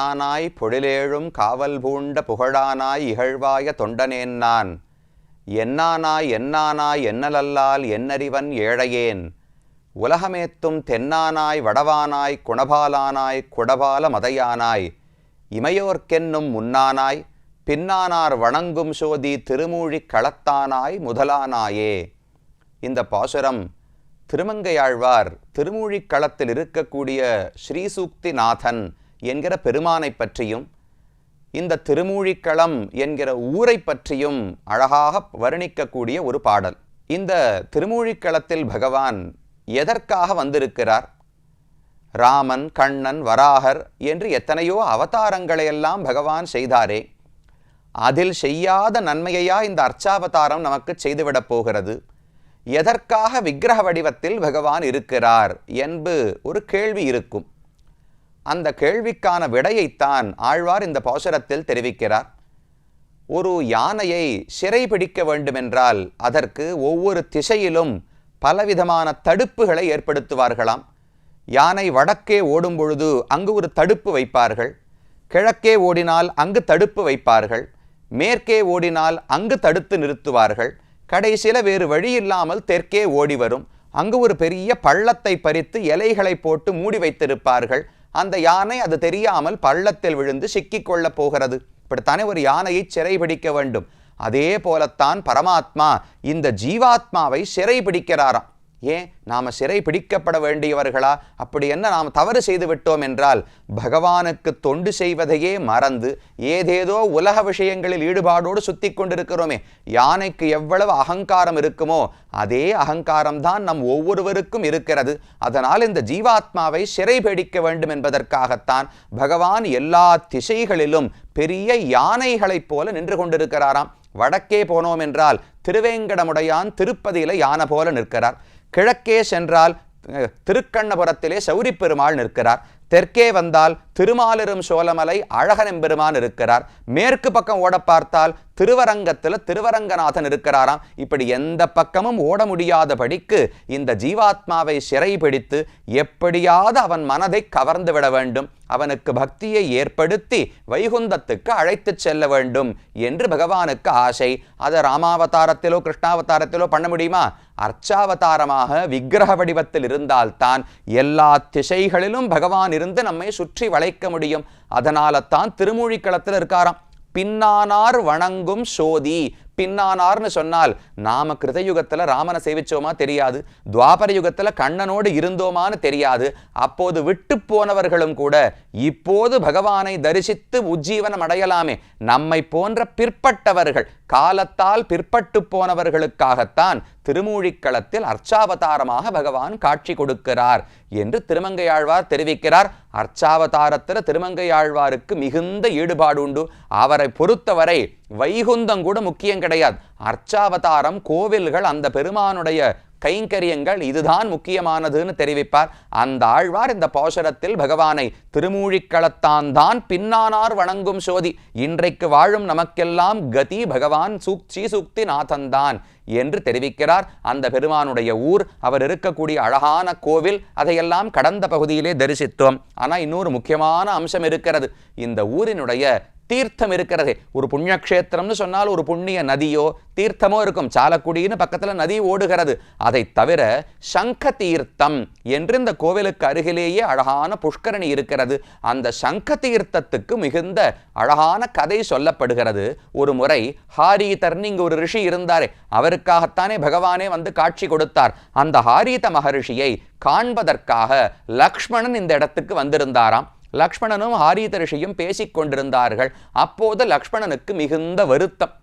பெண்ணானாய் பொழிலேழும் காவல் பூண்ட புகழானாய் இகழ்வாய தொண்டனேன் நான். என்னானாய் என்னானாய் என்னலல்லால் என்னறிவன் ஏழையேன். உலகமேத்தும் தென்னானாய் வடவானாய் குணபாலானாய் குடபால மதையானாய். இமையோர்க்கென்னும் முன்னானாய் பின்னானார் வணங்கும் சோதி திருமூழிக் களத்தானாய் முதலானாயே. இந்த பாசுரம் திருமங்கையாழ்வார் திருமூழிக் களத்தில் இருக்கக்கூடிய ஸ்ரீசூக்திநாதன் என்கிற பெருமானை பற்றியும் இந்த திருமூழிக்களம் என்கிற ஊரை பற்றியும் அழகாக வர்ணிக்கக்கூடிய ஒரு பாடல். இந்த திருமூழிக்களத்தில் பகவான் எதற்காக வந்திருக்கிறார்? ராமன், கண்ணன், வராகர் என்று எத்தனையோ அவதாரங்களையெல்லாம் பகவான் செய்தாரே, அதில் செய்யாத நன்மையா இந்த அர்ச்சாவதாரம் நமக்கு செய்துவிடப் போகிறது? எதற்காக விக்கிரக வடிவத்தில் பகவான் இருக்கிறார் என்பது ஒரு கேள்வி இருக்கும். அந்த கேள்விக்கான விடையைத்தான் ஆழ்வார் இந்த பாசுரத்தில் தெரிவிக்கிறார். ஒரு யானையை சிறை பிடிக்க வேண்டுமென்றால் அதற்கு ஒவ்வொரு திசையிலும் பலவிதமான தடுப்புகளை ஏற்படுத்துவார்களாம். யானை வடக்கே ஓடும் பொழுது அங்கு ஒரு தடுப்பு வைப்பார்கள், கிழக்கே ஓடினால் அங்கு தடுப்பு வைப்பார்கள், மேற்கே ஓடினால் அங்கு தடுத்து நிறுத்துவார்கள், கடைசியில் வேறு வழி இல்லாமல் தெற்கே ஓடி வரும், அங்கு ஒரு பெரிய பள்ளத்தை பறித்து இலைகளை போட்டு மூடி வைத்திருப்பார்கள். அந்த யானை அது தெரியாமல் பள்ளத்தில் விழுந்து சிக்கிக்கொள்ளப் போகிறது. இப்படித்தானே ஒரு யானையை சிறை பிடிக்க வேண்டும். அதே போலத்தான் பரமாத்மா இந்த ஜீவாத்மாவை சிறை பிடிக்கிறாராம். ஏன் நாம் சிறை பிடிக்கப்பட வேண்டியவர்களா? அப்படி என்ன நாம் தவறு செய்து விட்டோம் என்றால் பகவானுக்கு தொண்டு செய்வதையே மறந்து ஏதேதோ உலக விஷயங்களில் ஈடுபாடோடு சுத்தி கொண்டிருக்கிறோமே. யானைக்கு எவ்வளவு அகங்காரம் இருக்குமோ அதே அகங்காரம்தான் நம் ஒவ்வொருவருக்கும் இருக்கிறது. அதனால் இந்த ஜீவாத்மாவை சிறை பிடிக்க வேண்டும் என்பதற்காகத்தான் பகவான் எல்லா திசைகளிலும் பெரிய யானைகளைப் போல நின்று கொண்டிருக்கிறாராம். வடக்கே போனோம் என்றால் திருவேங்கடமுடையான் திருப்பதியில யானை போல நிற்கிறார். கிழக்கே சென்றால் திருக்கண்ணபுரத்திலே சௌரி பெருமாள் நிற்கிறார். தெற்கே வந்தால் திருமாலிரும் சோழமலை அழகன் எம்பெருமான் இருக்கிறார். மேற்கு பக்கம் ஓட பார்த்தால் திருவரங்கத்தில் திருவரங்கநாதன் இருக்கிறாராம். இப்படி எந்த பக்கமும் ஓட முடியாதபடிக்கு இந்த ஜீவாத்மாவை சிறை பிடித்து எப்படியாவது அவன் மனதை கவர்ந்து விட வேண்டும், அவனுக்கு பக்தியை ஏற்படுத்தி வைகுந்தத்துக்கு அழைத்து செல்ல வேண்டும் என்று பகவானுக்கு ஆசை. அதை ராமாவதாரத்திலோ கிருஷ்ணாவதாரத்திலோ பண்ண முடியுமா? அர்ச்சாவதாரமாக விக்கிரக வடிவத்தில் இருந்தால்தான் எல்லா திசைகளிலும் பகவான் இருந்து நம்மை சுற்றி வளைக்க முடியும். அதனால தான் திருமூழிக்களத்தில் இருக்காராம். பின்னானார் வணங்கும் சோதி. பின்னானார்னு சொன்னால் நாம கிருதயுகத்தில் ராமனை சேவிச்சோமா தெரியாது, துவாபர யுகத்தில் கண்ணனோடு இருந்தோமான்னு தெரியாது. அப்போது விட்டு போனவர்களும் கூட இப்போது பகவானை தரிசித்து உஜ்ஜீவனம் அடையலாமே. நம்மை போன்ற பிற்பட்டவர்கள், காலத்தால் பிற்பட்டு போனவர்களுக்காகத்தான் திருமூழிக்களத்தில் அர்ச்சாவதாரமாக பகவான் காட்சி கொடுக்கிறார் என்று திருமங்கையாழ்வார் தெரிவிக்கிறார். அர்ச்சாவதாரத்தில் திருமங்கையாழ்வாருக்கு மிகுந்த ஈடுபாடு உண்டு. அவரை பொறுத்தவரை வைகுந்தம் கூட முக்கியம் கிடையாது. அர்ச்சாவதாரம், கோவில்கள், அந்த பெருமானுடைய கைங்கரியங்கள் இதுதான் முக்கியமானதுன்னு தெரிவிப்பார். அந்த ஆழ்வார் இந்த பாசுரத்தில் பகவானை திருமூழிக்களத்தான் தான் பின்னானார் வணங்கும் சோதி, இன்றைக்கு வாழும் நமக்கெல்லாம் கதி பகவான் ஸ்ரீசூக்திநாதன் தான் என்று தெரிவிக்கிறார். அந்த பெருமானுடைய ஊர், அவர் இருக்கக்கூடிய அழகான கோவில், அதையெல்லாம் கடந்த பகுதியிலே தரிசித்தோம். ஆனால் இன்னொரு முக்கியமான அம்சம் இருக்கிறது. இந்த ஊரினுடைய தீர்த்தம் இருக்கிறதே. ஒரு புண்ணியக்ஷேத்திரம்னு சொன்னால் ஒரு புண்ணிய நதியோ தீர்த்தமோ இருக்கும். சாலக்குடின்னு பக்கத்தில் நதி ஓடுகிறது. அதை தவிர சங்க தீர்த்தம் என்று இந்த கோவிலுக்கு அருகிலேயே அழகான புஷ்கரணி இருக்கிறது. அந்த சங்க தீர்த்தத்துக்கு மிகுந்த அழகான கதை சொல்லப்படுகிறது. ஒரு முறை ஹாரீதர்னு இங்கு ஒரு ரிஷி இருந்தாரே, அவருக்காகத்தானே பகவானே வந்து காட்சி கொடுத்தார். அந்த ஹாரீத மகரிஷியை காண்பதற்காக லக்ஷ்மணன் இந்த இடத்துக்கு வந்திருந்தாராம். லக்ஷ்மணனும் ஹாரீத ரிஷியும் பேசிக் கொண்டிருந்தார்கள். அப்போது லக்ஷ்மணனுக்கு மிகுந்த வருத்தம்.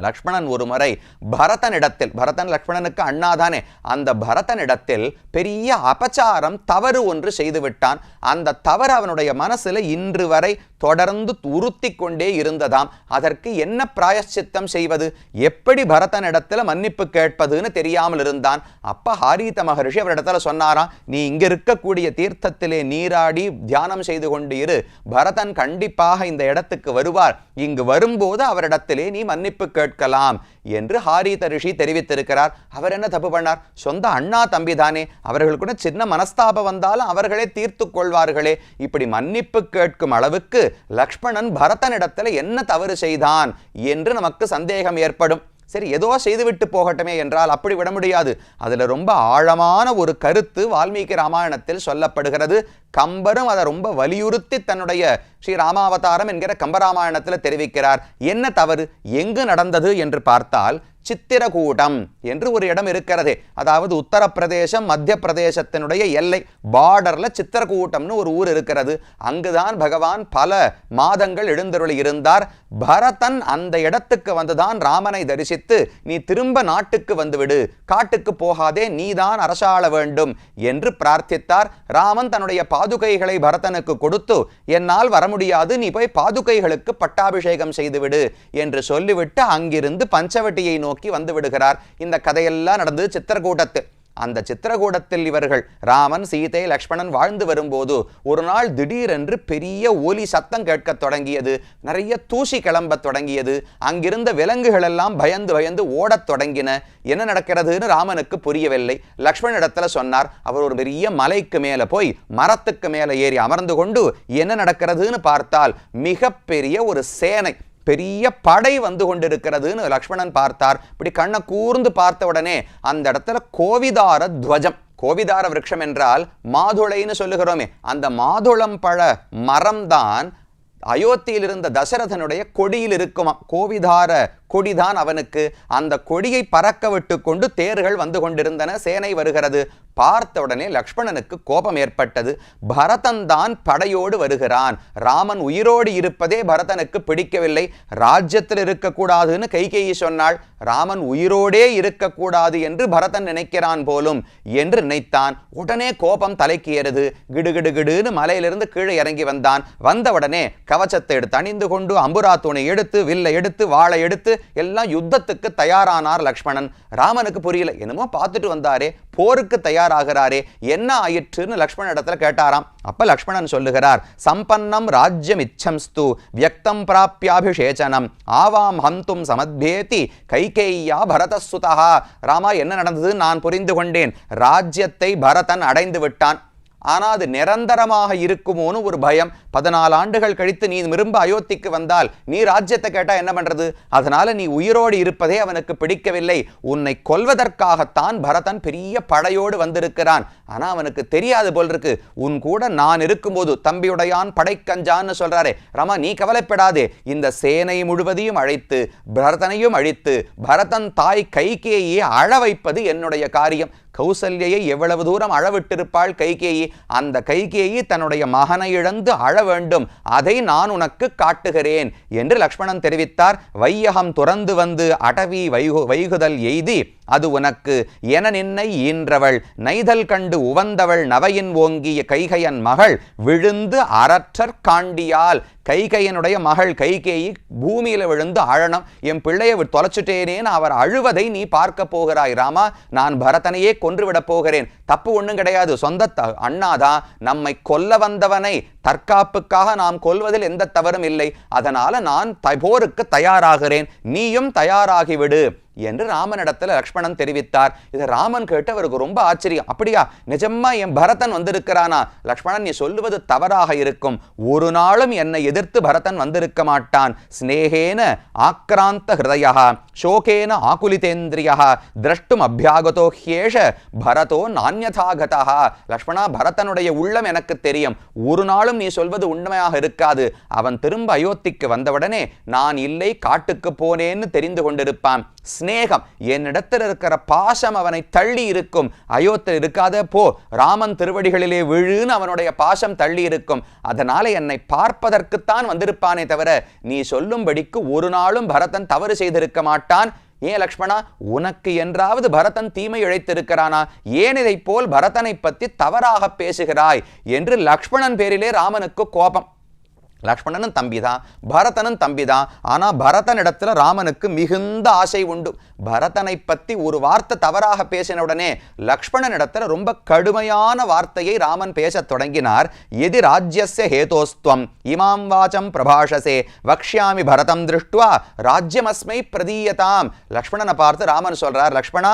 லக்ஷ்மணன் ஒரு முறை பரதனிடத்தில், பரதன் லக்ஷ்மணனுக்கு அண்ணாதானே, அந்த பரதனிடத்தில் பெரிய அபச்சாரம், தவறு ஒன்று செய்துவிட்டான். அந்த தவறு அவனுடைய மனசுல இன்று வரை தொடர்ந்து உறுத்தி கொண்டே இருந்ததாம். அதற்கு என்ன பிராயச்சித்தம் செய்வது, எப்படி பரதனிடத்தில் மன்னிப்பு கேட்பதுன்னு தெரியாமல் இருந்தான். அப்ப ஹாரீத மகரிஷி அவரிடத்துல சொன்னாராம், நீ இங்க இருக்கக்கூடிய தீர்த்தத்திலே நீராடி தியானம் செய்து கொண்டு இரு, பரதன் கண்டிப்பாக இந்த இடத்துக்கு வருவார், இங்கு வரும்போது அவரிடத்திலே நீ மன்னிப்பு கேட்கலாம் என்று ஹாரீத ரிஷி தெரிவித்திருக்கிறார். அவர் என்ன தப்பு பண்ணார்? சொந்த அண்ணா தம்பி தானே, அவர்கள் கூட சின்ன மனஸ்தாபம் வந்தாலும் அவர்களே தீர்த்து கொள்வார்களே. இப்படி மன்னிப்பு கேட்கும் அளவுக்கு லக்ஷ்மணன் பரதனிடத்தில் என்ன தவறு செய்தான் என்று நமக்கு சந்தேகம் ஏற்படும். சரி, ஏதோ செய்துவிட்டு போகட்டுமே என்றால் அப்படி விட முடியாது. அதில் ரொம்ப ஆழமான ஒரு கருத்து வால்மீகி ராமாயணத்தில் சொல்லப்படுகிறது. கம்பரும் அதை ரொம்ப வலியுறுத்தி தன்னுடைய ஸ்ரீ ராமாவதாரம் என்கிற கம்பராமாயணத்தில் தெரிவிக்கிறார். என்ன தவறு எங்கு நடந்தது என்று பார்த்தால் சித்திரகூடம் என்று ஒரு இடம் இருக்கிறதே, அதாவது உத்தரப்பிரதேசம் மத்திய பிரதேசத்தினுடைய எல்லை பார்டர்ல சித்திரகூட்டம்னு ஒரு ஊர் இருக்கிறது. அங்குதான் பகவான் பல மாதங்கள் எழுந்தருளி இருந்தார். பரதன் அந்த இடத்துக்கு வந்துதான் ராமனை தரிசித்து, நீ திரும்ப நாட்டுக்கு வந்துவிடு, காட்டுக்கு போகாதே, நீதான் அரசாள வேண்டும் என்று பிரார்த்தித்தார். ராமன் தன்னுடைய பாதுகைகளை பரதனுக்கு கொடுத்து, என்னால் வர முடியாது, நீ போய் பாதுகைகளுக்கு பட்டாபிஷேகம் செய்துவிடு என்று சொல்லிவிட்டு அங்கிருந்து பஞ்சவட்டியை நோக்கி வந்து விடுகிறார். இந்த கதையெல்லாம் நடந்தது சித்திரகூடத்து. அந்த சித்திரகூடத்தில் இவர்கள் ராமன், சீதை, லக்ஷ்மணன் வாழ்ந்து வரும்போது ஒரு நாள் திடீரென்று பெரிய ஒலி சத்தம் கேட்க தொடங்கியது. நிறைய தூசி கிளம்ப தொடங்கியது. அங்கிருந்த விலங்குகள் எல்லாம் பயந்து பயந்து ஓடத் தொடங்கின. என்ன நடக்கிறதுன்னு ராமனுக்கு புரியவில்லை. லக்ஷ்மணன் இடத்துல சொன்னார். அவர் ஒரு பெரிய மலைக்கு மேலே போய் மரத்துக்கு மேலே ஏறி அமர்ந்து கொண்டு என்ன நடக்கிறதுன்னு பார்த்தால் மிகப்பெரிய ஒரு சேனை, பெரிய படை வந்து கொண்டிருக்கிறதுன்னு லக்ஷ்மணன் பார்த்தார். இப்படி கண்ணை கூர்ந்து பார்த்த உடனே அந்த இடத்துல கோவிதார துவஜம், கோவிதார விருட்சம் என்றால் மாதுளைன்னு சொல்லுகிறோமே, அந்த மாதுளம் பழ மரம்தான் அயோத்தியில் இருந்த தசரதனுடைய கொடியில் இருக்குமா. கோவிதார கொடிதான் அவனுக்கு. அந்த கொடியை பறக்க விட்டு கொண்டு தேர்கள் வந்து கொண்டிருந்தன. சேனை வருகிறது. பார்த்த உடனே லக்ஷ்மணனுக்கு கோபம் ஏற்பட்டது. பரதன் தான் படையோடு வருகிறான். ராமன் உயிரோடு இருப்பதே பரதனுக்கு பிடிக்கவில்லை. ராஜ்யத்தில் இருக்கக்கூடாதுன்னு கைகேயி சொன்னாள். ராமன் உயிரோடே இருக்கக்கூடாது என்று பரதன் நினைக்கிறான் போலும் என்று நினைத்தான். உடனே கோபம் தலைக்கு ஏறுது. கிடுகிடுகிடுன்னு மலையிலிருந்து கீழே இறங்கி வந்தான். வந்தவுடனே கவச்சத்தை எடுத்து அணிந்து கொண்டு அம்புரா தூணை எடுத்து வில்லை எடுத்து வாளை எடுத்து எல்லாம் யுத்தத்துக்கு தயாரானார் லக்ஷ்மணன். ராமனுக்கு புரியல, என்னமோ பார்த்துட்டு வந்தாரே, போருக்கு தயாராகிறாரே, என்ன ஆயிற்றுன்னு லக்ஷ்மணன் இடத்துல கேட்டாராம். அப்ப லக்ஷ்மணன் சொல்லுகிறார், சம்பன்னம் ராஜ்யம் இச்சம்ஸ்து வியக்தம் பிராப்யாபிஷேச்சனம் ஆவாம் ஹந்தும் சமத்பேதி கைகேய்யா பரதசுதா. ராமா, என்ன நடந்தது நான் புரிந்து கொண்டேன். ராஜ்யத்தை பரதன் அடைந்து விட்டான். ஆனால் அது நிரந்தரமாக இருக்குமோன்னு ஒரு பயம். 14 ஆண்டுகள் கழித்து நீ திரும்ப அயோத்திக்கு வந்தால் நீ ராஜ்யத்தை கேட்டா என்ன பண்றது? அதனால நீ உயிரோடு இருப்பதே அவனுக்கு பிடிக்கவில்லை. உன்னை கொல்வதற்காகத்தான் பரதன் பெரிய படையோடு வந்திருக்கிறான். ஆனா அவனுக்கு தெரியாது போல் இருக்கு. உன் கூட நான் இருக்கும்போது தம்பியுடையான் படைக்கஞ்சான்னு சொல்றாரே. ராமா, நீ கவலைப்படாதே. இந்த சேனை முழுவதையும் அழைத்து பரதனையும் அழித்து பரதன் தாய் கைகேயை அழ வைப்பது என்னுடைய காரியம். கௌசல்யை எவ்வளவு தூரம் அழவிட்டிருப்பாள் கைகேயி. அந்த கைகேயி தன்னுடைய மகனை இழந்து அழ வேண்டும். அதை நான் உனக்கு காட்டுகிறேன் என்று லக்ஷ்மணன் தெரிவித்தார். வையகம் துறந்து வந்து அடவி வைகுதல் எய்தி அது உனக்கு என நின்னை ஈன்றவள் நைதல் கண்டு உவந்தவள் நவையின் ஓங்கிய கைகையன் மகள் விழுந்து அரற்றற் காண்டியால். கைகையனுடைய மகள் கைகேயி பூமியில விழுந்து அழணும். என் பிள்ளையை தொலைச்சுட்டேனேன்னு அவர் அழுவதை நீ பார்க்க போகிறாய். ராமா, நான் பரதனையே கொன்றுவிடப் போகிறேன். தப்பு ஒண்ணும் கிடையாது. சொந்த அண்ணாதான். நம்மை கொல்ல வந்தவனை தற்காப்புக்காக நாம் கொல்வதில் எந்த தவறும் இல்லை. அதனால நான் போருக்கு தயாராகிறேன், நீயும் தயாராகிவிடு என்று ராமனிடத்தில் லக்ஷ்மணன் தெரிவித்தார். இதை ராமன் கேட்டு அவருக்கு ரொம்ப ஆச்சரியம். அப்படியா, நிஜமா என் பரதன் வந்திருக்கிறானா? லக்ஷ்மணன், நீ சொல்லுவது தவறாக இருக்கும். ஒரு நாளும் என்னை எதிர்த்து பரதன் வந்திருக்க மாட்டான். ஸ்நேகேன ஆக்ராந்த ஹிருதயா சோகேன ஆகுலிதேந்திரியா திரஷ்டும் அபியாகதோ ஹ்யேஷ பரதோ நான்யதாகதா. லக்ஷ்மணா, பரதனுடைய உள்ளம் எனக்கு தெரியும். ஒரு நாளும் நீ சொல்வது உண்மையாக இருக்காது. அவன் திரும்ப அயோத்திக்கு வந்தவுடனே நான் இல்லை, காட்டுக்கு போனேன்னு தெரிந்து கொண்டிருப்பான். ஸ்நேகம், என்னிடத்தில் இருக்கிற பாசம் அவனை தள்ளி இருக்கும். அயோத்தியில் இருக்காத போ, ராமன் திருவடிகளிலே விழுன்னு அவனுடைய பாசம் தள்ளி இருக்கும். அதனால என்னை பார்ப்பதற்குத்தான் வந்திருப்பானே தவிர நீ சொல்லும்படிக்கு ஒரு நாளும் பரதன் தவறு செய்திருக்க மாட்டான். ஏன் லக்ஷ்மணா, உனக்கு என்றாவது பரதன் தீமை இழைத்திருக்கிறானா? ஏன் இதை போல் பரதனை பற்றி தவறாக பேசுகிறாய் என்று லக்ஷ்மணன் பேரிலே ராமனுக்கு கோபம். லக்ஷ்மணனும் தம்பிதான், பரதனும் தம்பிதான். ஆனா பரதனிடத்துல ராமனுக்கு மிகுந்த ஆசை உண்டு. பரதனை பத்தி ஒரு வார்த்தை தவறாக பேசின உடனே லக்ஷ்மணனிடத்துல ரொம்ப கடுமையான வார்த்தையை ராமன் பேசத் தொடங்கினார். எதி ராஜ்யஸ்ய ஹேதோஸ்துவம் இமாம் வாச்சம் பிரபாஷசே வக்ஷ்யாமி பரதம் திருஷ்டுவா ராஜ்யமஸ்மை பிரதீயதாம். லக்ஷ்மணனை பார்த்து ராமன் சொல்றார், லக்ஷ்மணா,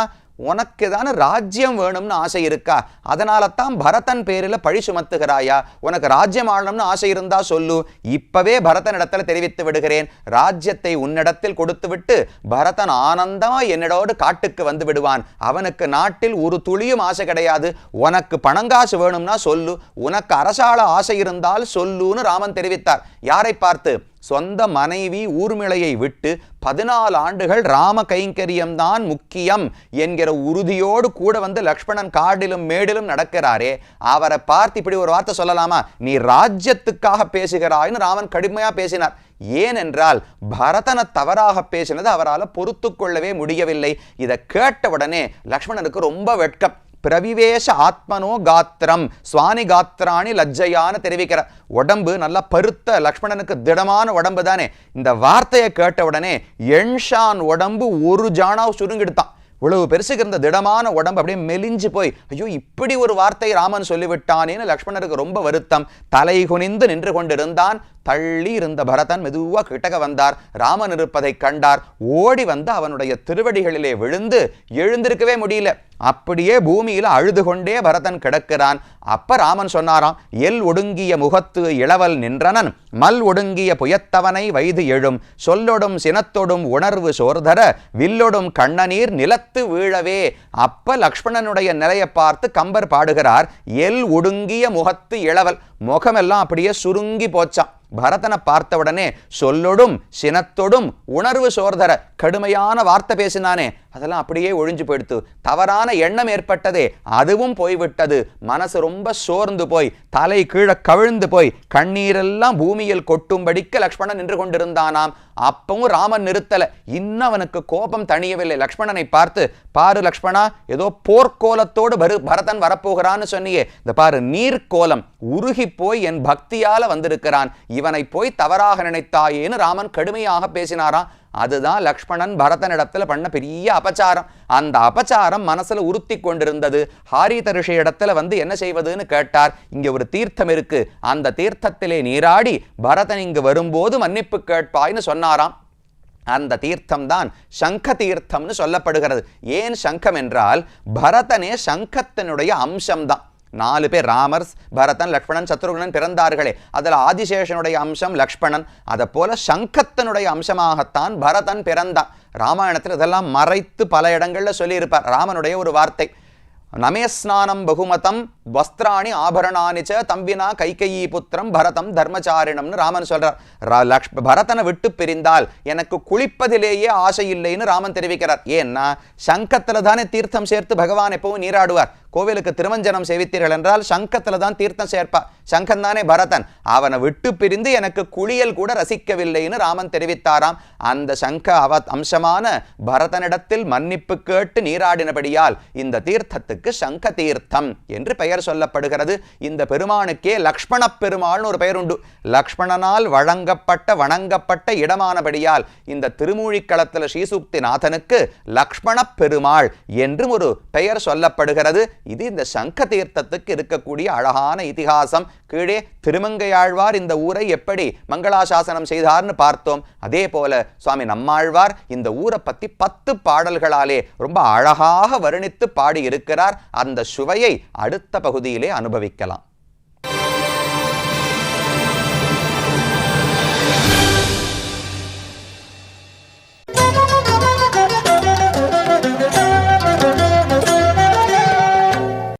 உனக்கு தானே ராஜ்யம் வேணும்னு ஆசை இருக்கா? அதனால தான் பரதன் பேரில் பழி சுமத்துகிறாயா? உனக்கு ராஜ்யம் ஆளணும்னு ஆசை இருந்தா சொல்லு, இப்பவே பரதனிடத்தில் தெரிவித்து விடுகிறேன். ராஜ்யத்தை உன்னிடத்தில் கொடுத்து விட்டு பரதன் ஆனந்தமா என்னோடு காட்டுக்கு வந்து விடுவான். அவனுக்கு நாட்டில் ஒரு துளியும் ஆசை கிடையாது. உனக்கு பணங்காசு வேணும்னா சொல்லு, உனக்கு அரசாள ஆசை இருந்தால் சொல்லுன்னு ராமன் தெரிவித்தார். யாரை பார்த்து? சொந்த மனைவி ஊர்மிளையை விட்டு 14 ஆண்டுகள் ராம கைங்கரியம்தான் முக்கியம் என்கிற உறுதியோடு கூட வந்து லக்ஷ்மணன் காடிலும் மேடிலும் நடக்கிறாரே, அவரை பார்த்து இப்படி ஒரு வார்த்தை சொல்லலாமா? நீ ராஜ்யத்துக்காக பேசுகிறாய்னு ராமன் கடுமையா பேசினார். ஏனென்றால் பரதனை தவறாக பேசினது அவரால் பொறுத்து கொள்ளவே முடியவில்லை. இதை கேட்டவுடனே லக்ஷ்மணனுக்கு ரொம்ப வெட்கம். பிரவிவேஷ ஆத்மனோ காத்திரம் சுவானி காத்திராணி லஜ்ஜையான்னு தெரிவிக்கிறார். உடம்பு நல்லா பருத்த லக்ஷ்மணனுக்கு திடமான உடம்பு தானே. இந்த வார்த்தையை கேட்ட உடனே என்ஷான் உடம்பு ஒரு ஜானாவை சுருங்கிடுத்தான். இவ்வளவு பெருசுக்கு இருந்த திடமான உடம்பு அப்படியே மெலிஞ்சு போய், ஐயோ இப்படி ஒரு வார்த்தை ராமன் சொல்லிவிட்டானேன்னு லக்ஷ்மணருக்கு ரொம்ப வருத்தம். தலை குனிந்து நின்று கொண்டிருந்தான். தள்ளி இருந்த பரதன் மெதுவா கிட்டக வந்தார். ராமன் இருப்பதை கண்டார். ஓடி வந்து அவனுடைய திருவடிகளிலே விழுந்து எழுந்திருக்கவே முடியல. அப்படியே பூமியில அழுது கொண்டே பரதன் கிடக்கிறான். அப்ப ராமன் சொன்னாராம், எல் ஒடுங்கிய முகத்து இளவல் நின்றனன் மல் ஒடுங்கிய புயத்தவனை வைது எழும் சொல்லொடும் சினத்தொடும் உணர்வு சோர்தர வில்லொடும் கண்ணநீர் நிலத்து வீழவே. அப்ப லக்ஷ்மணனுடைய நிலையை பார்த்து கம்பர் பாடுகிறார், எல் ஒடுங்கிய முகத்து இளவல். முகமெல்லாம் அப்படியே சுருங்கி போச்சான். பரதனை பார்த்தவுடனே சொல்லொடும் சினத்தொடும் உணர்வு சோர்தர, கடுமையான வார்த்தை பேசினானே, அதெல்லாம் அப்படியே ஒழிஞ்சு போயிடுத்து. தவறான எண்ணம் ஏற்பட்டதே, அதுவும் போய்விட்டது. மனசு ரொம்ப சோர்ந்து போய் தலை கீழே கவிழ்ந்து போய் கண்ணீரெல்லாம் பூமியில் கொட்டும்படிக்க லக்ஷ்மணன் நின்று கொண்டிருந்தானாம். அப்பவும் ராமன் நிறுத்தல. இன்னும் அவனுக்கு கோபம் தணியவில்லை. லக்ஷ்மணனை பார்த்து, பாரு லக்ஷ்மணா, ஏதோ போர்க்கோலத்தோடு பரதன் வரப்போகிறான்னு சொன்னியே, இந்த பாரு நீர்க்கோலம் உருகி போய் என் பக்தியால வந்திருக்கிறான், இவனை போய் தவறாக நினைத்தாயேன்னு ராமன் கடுமையாக பேசினாராம். அதுதான் லக்ஷ்மணன் பரதனிடத்துல பண்ண பெரிய அபச்சாரம். அந்த அபச்சாரம் மனசுல உறுத்தி கொண்டிருந்தது. ஹாரித ரிஷி இடத்துல வந்து என்ன செய்வதுன்னு கேட்டார். இங்க ஒரு தீர்த்தம் இருக்கு, அந்த தீர்த்தத்திலே நீராடி பரதன் இங்கு வரும்போது மன்னிப்பு கேட்பாய்னு சொன்னாராம். அந்த தீர்த்தம் தான் சங்க தீர்த்தம்னு சொல்லப்படுகிறது. ஏன் சங்கம் என்றால் பரதனே சங்கத்தினுடைய அம்சம்தான். 4 பேர் ராமர், பரதன், லக்ஷ்மணன், சத்ருகனன் பிறந்தார்களே, அதில் ஆதிசேஷனுடைய அம்சம் லக்ஷ்மணன். அதை போல சங்கத்தினுடைய அம்சமாகத்தான் பரதன் பிறந்தான். ராமாயணத்தில் இதெல்லாம் மறைத்து பல இடங்கள்ல சொல்லியிருப்பார். ராமனுடைய ஒரு வார்த்தை, நமேஸ்நானம் பகுமதம் வஸ்திராணி ஆபரணானிச்ச தம்பினா கைகையீ புத்திரம் பரதம் தர்மச்சாரிணம்னு ராமன் சொல்றார். பரதனை விட்டு பிரிந்தால் எனக்கு குளிப்பதிலேயே ஆசை இல்லைன்னு ராமன் தெரிவிக்கிறார். ஏன்னா சங்கத்துல தானே தீர்த்தம் சேர்த்து பகவான் எப்பவும் நீராடுவார். கோவிலுக்கு திருமஞ்சனம் சேவித்தீர்கள் என்றால் சங்கத்துல தான் தீர்த்தம் சேர்ப்பார். சங்கம் தானே பரதன். அவனை விட்டு பிரிந்து எனக்கு குளியல் கூட ரசிக்கவில்லைன்னு ராமன் தெரிவித்தாராம். அந்த சங்க அம்சமான பரதனிடத்தில் மன்னிப்பு கேட்டு நீராடினபடியால் இந்த தீர்த்தத்துக்கு சங்க தீர்த்தம் என்று பெயர் சொல்லப்படுகிறது. இந்த பெருமானுக்கே லக்ஷ்மண பெருமாள்னு ஒரு பெயர் உண்டு. லக்ஷ்மணனால் வணங்கப்பட்ட இடமானபடியால் இந்த திருமூழிக்களத்தில் ஸ்ரீசூக்தி நாதனுக்கு லக்ஷ்மண பெருமாள் என்றும் ஒரு பெயர் சொல்லப்படுகிறது. இது இந்த சங்க தீர்த்தத்துக்கு இருக்கக்கூடிய அழகான இதிகாசம். கீழே திருமங்கையாழ்வார் இந்த ஊரை எப்படி மங்களாசாசனம் செய்தார்னு பார்த்தோம். அதே போல சுவாமி நம்மாழ்வார் இந்த ஊரை பத்தி 10 பாடல்களாலே ரொம்ப அழகாக வர்ணித்து பாடி இருக்கிறார். அந்த சுவையை அடுத்த பகுதியிலே அனுபவிக்கலாம்.